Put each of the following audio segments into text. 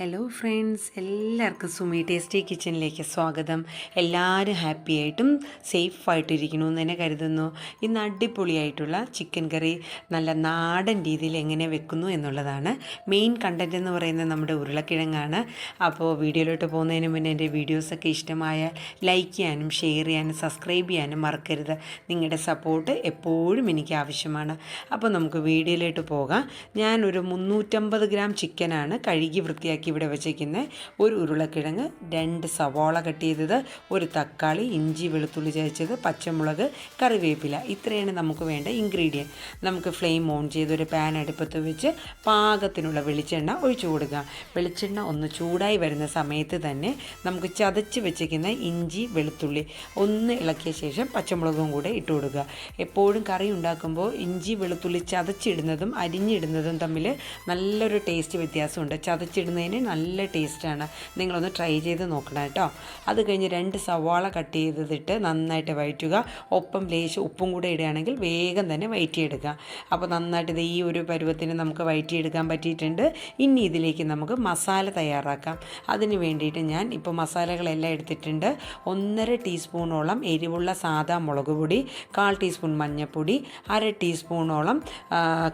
Hello friends, എല്ലാവർക്കും Sumi tasty കിച്ചണിലേക്ക് സ്വാഗതം. എല്ലാവരും ഹാപ്പി ആയിട്ടും സേഫായിട്ടിരിക്കണമെന്ന് തന്നെ കരുതുന്നു. ഇന്ന് അടിപൊളിയായിട്ടുള്ള ചിക്കൻ കറി നല്ല നാടൻ രീതിയിൽ എങ്ങനെ വെക്കുന്നു എന്നുള്ളതാണ്. മെയിൻ കണ്ടൻറ്റ് എന്ന് പറയുന്നത് നമ്മുടെ ഉരുളക്കിഴങ്ങാണ്. അപ്പോൾ വീഡിയോയിലോട്ട് പോകുന്നതിന് മുന്നേ എൻ്റെ വീഡിയോസൊക്കെ ഇഷ്ടമായാൽ ലൈക്ക് ചെയ്യാനും ഷെയർ ചെയ്യാനും സബ്സ്ക്രൈബ് ചെയ്യാനും മറക്കരുത്. നിങ്ങളുടെ സപ്പോർട്ട് എപ്പോഴും എനിക്ക് ആവശ്യമാണ്. അപ്പോൾ നമുക്ക് വീഡിയോയിലോട്ട് പോകാം. ഞാനൊരു 350 ഗ്രാം ചിക്കനാണ് കഴുകി വൃത്തിയാക്കി ഇവിടെ വെച്ചേക്കുന്നത്. ഒരു ഉരുളക്കിഴങ്ങ്, 2 സവാള കട്ട് ചെയ്തത്, ഒരു തക്കാളി, ഇഞ്ചി വെളുത്തുള്ളി ചതച്ചത്, പച്ചമുളക്, കറിവേപ്പില. ഇത്രയാണ് നമുക്ക് വേണ്ട ഇൻഗ്രീഡിയൻറ്റ്. നമുക്ക് ഫ്ലെയിം ഓൺ ചെയ്ത് ഒരു പാൻ അടുപ്പത്ത് വെച്ച് പാകത്തിനുള്ള വെളിച്ചെണ്ണ ഒഴിച്ചു കൊടുക്കുക. വെളിച്ചെണ്ണ ഒന്ന് ചൂടായി വരുന്ന സമയത്ത് തന്നെ നമുക്ക് ചതച്ച് വെച്ചേക്കുന്ന ഇഞ്ചി വെളുത്തുള്ളി ഒന്ന് ഇളക്കിയ ശേഷം പച്ചമുളകും കൂടെ ഇട്ട് കൊടുക്കുക. എപ്പോഴും കറി ഉണ്ടാക്കുമ്പോൾ ഇഞ്ചി വെളുത്തുള്ളി ചതച്ചിടുന്നതും അരിഞ്ഞിടുന്നതും തമ്മിൽ നല്ലൊരു ടേസ്റ്റ് വ്യത്യാസമുണ്ട്. ചതച്ചിടുന്നതിന് നല്ല ടേസ്റ്റാണ്. നിങ്ങളൊന്ന് ട്രൈ ചെയ്ത് നോക്കണം കേട്ടോ. അത് കഴിഞ്ഞ് 2 സവാള കട്ട് ചെയ്തിട്ട് നന്നായിട്ട് വഴറ്റുക. ഒപ്പം ലേശം ഉപ്പും കൂടെ ഇടുകയാണെങ്കിൽ വേഗം തന്നെ വഴറ്റിയെടുക്കുക. അപ്പോൾ നന്നായിട്ട് ഇത് ഈ ഒരു പരുവത്തിന് നമുക്ക് വഴറ്റിയെടുക്കാൻ പറ്റിയിട്ടുണ്ട്. ഇനി ഇതിലേക്ക് നമുക്ക് മസാല തയ്യാറാക്കാം. അതിന് വേണ്ടിയിട്ട് ഞാൻ ഇപ്പോൾ മസാലകളെല്ലാം എടുത്തിട്ടുണ്ട്. 1.5 ടീസ്പൂണോളം എരിവുള്ള സാദാ മുളക് പൊടി, 1/4 ടീസ്പൂൺ മഞ്ഞൾപ്പൊടി, 1/2 ടീസ്പൂണോളം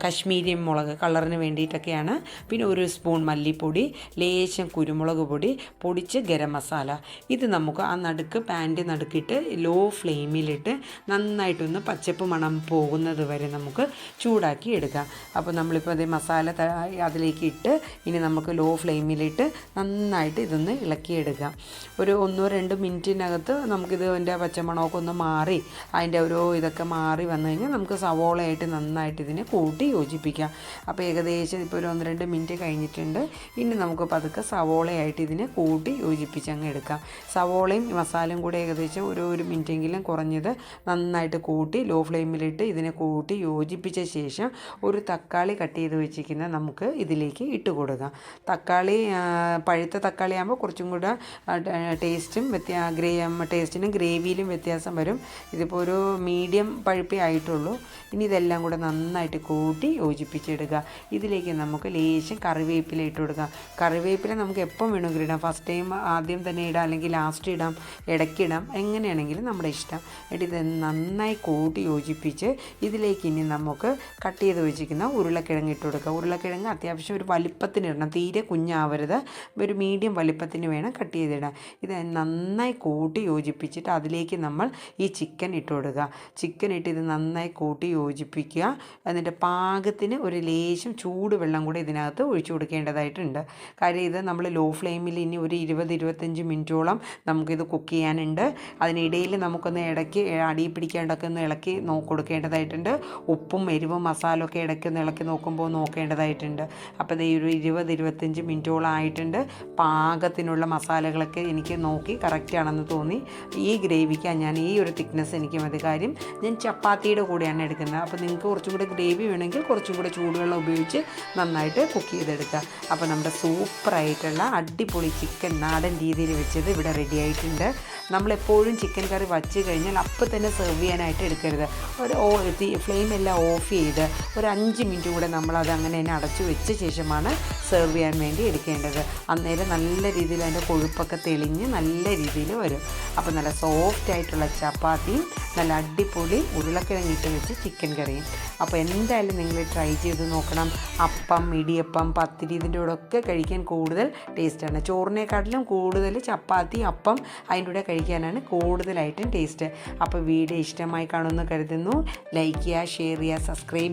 കശ്മീരി മുളക് കളറിന് വേണ്ടിയിട്ടൊക്കെയാണ്, പിന്നെ 1 സ്പൂൺ മല്ലിപ്പൊടി, ലേശം കുരുമുളക് പൊടി, പൊടിച്ച് ഗരം മസാല. ഇത് നമുക്ക് ആ പാൻ്റെ നടുക്കിട്ട് ലോ ഫ്ലെയിമിലിട്ട് നന്നായിട്ടൊന്ന് പച്ചപ്പ് മണം പോകുന്നത് വരെ നമുക്ക് ചൂടാക്കി എടുക്കാം. അപ്പോൾ നമ്മളിപ്പോൾ അതേ മസാല അതിലേക്ക് ഇട്ട് ഇനി നമുക്ക് ലോ ഫ്ലെയിമിലിട്ട് നന്നായിട്ട് ഇതൊന്ന് ഇളക്കിയെടുക്കാം. ഒരു 1-2 മിനിറ്റിനകത്ത് നമുക്കിത് അതിൻ്റെ പച്ചമണമൊക്കെ ഒന്ന് മാറി അതിൻ്റെ ഓരോ ഇതൊക്കെ മാറി വന്നു കഴിഞ്ഞാൽ നമുക്ക് സവോളയായിട്ട് നന്നായിട്ട് ഇതിനെ കൂട്ടി യോജിപ്പിക്കാം. അപ്പോൾ ഏകദേശം ഇപ്പോൾ ഒരു 1-2 മിനിറ്റ് കഴിഞ്ഞിട്ടുണ്ട്. ഇനി നമുക്ക് പതുക്കെ സവോളയായിട്ട് ഇതിനെ കൂട്ടി യോജിപ്പിച്ച് അങ്ങ് എടുക്കാം. സവോളയും മസാലയും കൂടെ ഏകദേശം ഒരു മിനിറ്റെങ്കിലും കുറഞ്ഞത് നന്നായിട്ട് കൂട്ടി ലോ ഫ്ലെയിമിലിട്ട് ഇതിനെ കൂട്ടി യോജിപ്പിച്ച ശേഷം ഒരു തക്കാളി കട്ട് ചെയ്ത് വെച്ചിരിക്കുന്ന നമുക്ക് ഇതിലേക്ക് ഇട്ട് കൊടുക്കാം. തക്കാളി പഴുത്ത തക്കാളി ആകുമ്പോൾ കുറച്ചും കൂടെ ടേസ്റ്റും ടേസ്റ്റിനും ഗ്രേവിയിലും വ്യത്യാസം വരും. ഇതിപ്പോൾ ഒരു മീഡിയം പഴുപ്പേ ആയിട്ടുള്ളൂ. ഇനി ഇതെല്ലാം കൂടെ നന്നായിട്ട് കൂട്ടി യോജിപ്പിച്ചെടുക്കുക. ഇതിലേക്ക് നമുക്ക് ലേശം കറിവേപ്പില ഇട്ട് കൊടുക്കാം. കറിവേപ്പില നമുക്ക് എപ്പം വേണമെങ്കിലും ഇടാം. ഫസ്റ്റ് ടൈം ആദ്യം തന്നെ ഇടാം, അല്ലെങ്കിൽ ലാസ്റ്റ് ഇടാം, ഇടയ്ക്കിടാം, എങ്ങനെയാണെങ്കിലും നമ്മുടെ ഇഷ്ടം. എന്നിട്ട് ഇത് നന്നായി കൂട്ടി യോജിപ്പിച്ച് ഇതിലേക്ക് ഇനി നമുക്ക് കട്ട് ചെയ്ത് വെച്ചിരിക്കുന്ന ഉരുളക്കിഴങ്ങ് ഇട്ട് കൊടുക്കുക. ഉരുളക്കിഴങ്ങ് അത്യാവശ്യം ഒരു വലിപ്പത്തിന് ഇടണം, തീരെ കുഞ്ഞാവരുത്, ഒരു മീഡിയം വലിപ്പത്തിന് വേണം കട്ട് ചെയ്തിടാൻ. ഇത് നന്നായി കൂട്ടി യോജിപ്പിച്ചിട്ട് അതിലേക്ക് നമ്മൾ ഈ ചിക്കൻ ഇട്ട് കൊടുക്കുക. ചിക്കൻ ഇട്ട് ഇത് നന്നായി കൂട്ടി യോജിപ്പിക്കുക. എന്നിട്ട് പാകത്തിന് ഒരു ലേശം ചൂടുവെള്ളം കൂടെ ഇതിനകത്ത് ഒഴിച്ചു കൊടുക്കേണ്ടതായിട്ടുണ്ട്. കാര്യം ഇത് നമ്മൾ ലോ ഫ്ലെയിമിൽ ഇനി ഒരു 20-25 മിനിറ്റോളം നമുക്കിത് കുക്ക് ചെയ്യാനുണ്ട്. അതിനിടയിൽ നമുക്കൊന്ന് ഇടയ്ക്ക് അടിയിൽ പിടിക്കാണ്ടൊക്കെ ഒന്ന് ഇളക്കി കൊടുക്കേണ്ടതായിട്ടുണ്ട്. ഉപ്പും എരിവും മസാല ഒക്കെ ഇടയ്ക്കൊന്ന് ഇളക്കി നോക്കേണ്ടതായിട്ടുണ്ട്. അപ്പോൾ ഇത് ഒരു 20-25 മിനിറ്റോളം ആയിട്ടുണ്ട്. പാകത്തിനുള്ള മസാലകളൊക്കെ എനിക്ക് നോക്കി കറക്റ്റാണെന്ന് തോന്നി. ഈ ഗ്രേവിക്ക് ഞാൻ ഈ ഒരു തിക്നെസ് എനിക്ക് മതി. കാര്യം ഞാൻ ചപ്പാത്തിയുടെ കൂടെയാണ് എടുക്കുന്നത്. അപ്പോൾ നിങ്ങൾക്ക് കുറച്ചും കൂടെ ഗ്രേവി വേണമെങ്കിൽ കുറച്ചും കൂടെ ചൂടുവെള്ളം ഉപയോഗിച്ച് നന്നായിട്ട് കുക്ക് ചെയ്തെടുക്കുക. അപ്പോൾ നമ്മുടെ സൂപ്പറായിട്ടുള്ള അടിപൊളി ചിക്കൻ നാടൻ രീതിയിൽ വെച്ചത് ഇവിടെ റെഡി ആയിട്ടുണ്ട്. നമ്മളെപ്പോഴും ചിക്കൻ കറി വച്ച് കഴിഞ്ഞാൽ അപ്പം തന്നെ സെർവ് ചെയ്യാനായിട്ട് എടുക്കരുത്. ഫ്ലെയിം എല്ലാം ഓഫ് ചെയ്ത് ഒരു 5 മിനിറ്റ് കൂടെ നമ്മളത് അങ്ങനെ തന്നെ അടച്ചു വെച്ച ശേഷമാണ് സെർവ് ചെയ്യാൻ വേണ്ടി എടുക്കേണ്ടത്. അന്നേരം നല്ല രീതിയിൽ അതിൻ്റെ കൊഴുപ്പൊക്കെ തെളിഞ്ഞ് നല്ല രീതിയിൽ വരും. അപ്പോൾ നല്ല സോഫ്റ്റ് ആയിട്ടുള്ള ചപ്പാത്തിയും നല്ല അടിപൊളി ഉരുളക്കിഴങ്ങിട്ട് വെച്ച് ചിക്കൻ കറിയും. അപ്പോൾ എന്തായാലും നിങ്ങൾ ട്രൈ ചെയ്ത് നോക്കണം. അപ്പം, ഇടിയപ്പം, പത്തിരി ഇതിൻ്റെ കൂടെ ഒക്കെ കഴിക്കാൻ കൂടുതൽ ടേസ്റ്റാണ്. ചോറിനെക്കാട്ടിലും കൂടുതൽ ചപ്പാത്തി, അപ്പം അതിൻ്റെ കൂടെ കഴിക്കാനാണ് കൂടുതലായിട്ടും ടേസ്റ്റ്. അപ്പോൾ വീഡിയോ ഇഷ്ടമായി കാണുമെന്ന് കരുതുന്നു. ലൈക്ക് ചെയ്യുക, ഷെയർ ചെയ്യുക, സബ്സ്ക്രൈബ്